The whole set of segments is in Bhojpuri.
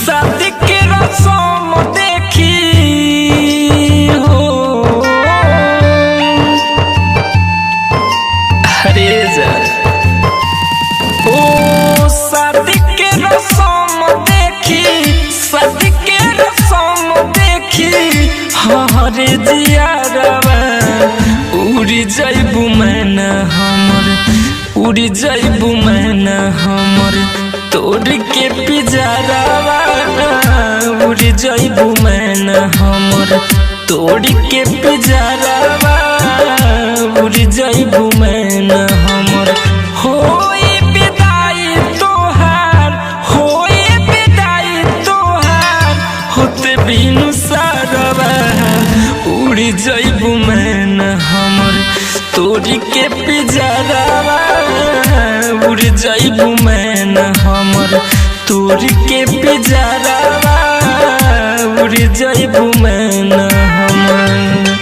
शादी के रस्म देखी हो अरे जा ओ शादी के रस्म देखी शादी के रस्म देखी हरे जियारवा उड़ी जाइबू मैना हमर उड़ी जाइबू मैना हमर तोड़ के पिजरावा उड़ी जाइबू मैना हमर तोड़ के पिजरावा उड़ी जाइबू मैना हमर होई विदाई तोहार होई विदाई तोहार होते बिनु सारवा उड़ी जाइबू मैना हमर तोड़ के पिजरावा उड़ी जाइबू मैना हमर तोड़ के पिजरावा उड़ी जाइबू मैना हमर।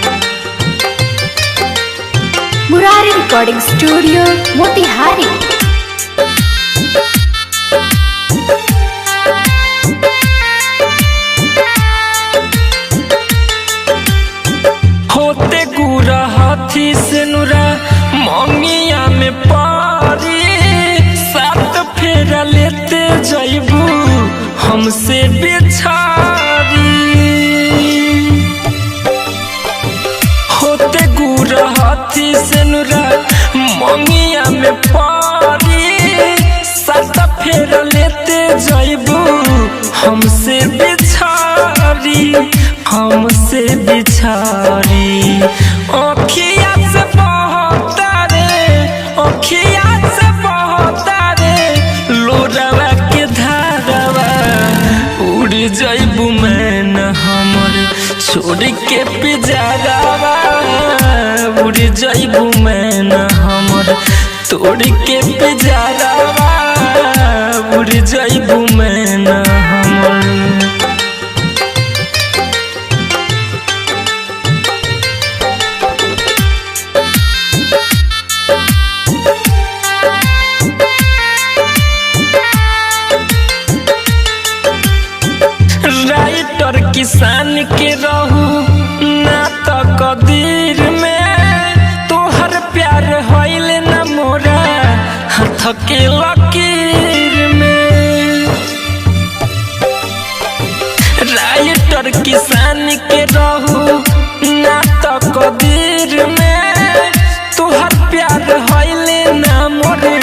Murari recording studio Motihari. होते गुरा हाथी से नुरा मंगिया में पारी साथ फेरा लेते जाइबू हमसे बिछारी होते गुरा हाथी से नुरा मंगिया में पारी साथ फेरा लेते जाइबू हमसे बिछारी हमसे बिछारी ओखिया से बहता रे ओखिया से बहता रे लोरावा के धारावा उड़ जाइबू मैना हमर छोड़ के पिजरावा उड़ जाइबू मैना हमर तोड़ के पिजरावा उड़ जाइबू मैना हमर। राइटर किसान के रहू ना तो कदीर में तोहर प्यार होइल न मोरा हाथ के लकीर में राइटर किसान के रहू ना तो कदीर में तोहर प्यार होइल न मोरे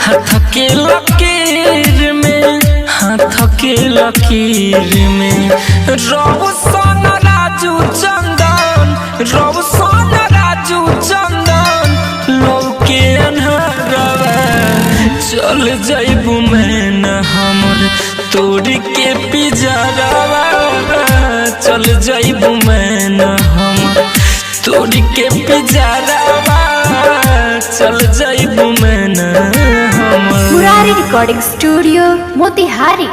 हाथ के लकीर में हाथ के लकीर में रौशन राजू चंदन रौशन राजू चंदन लौके अन्हारवा चल जाइबू मैना हमर तोड़ के पिजरावा चल जाइबू मैना हमर तोड़ के पिजरावा चल जाइबू मैना हमर। Murari recording studio Motihari.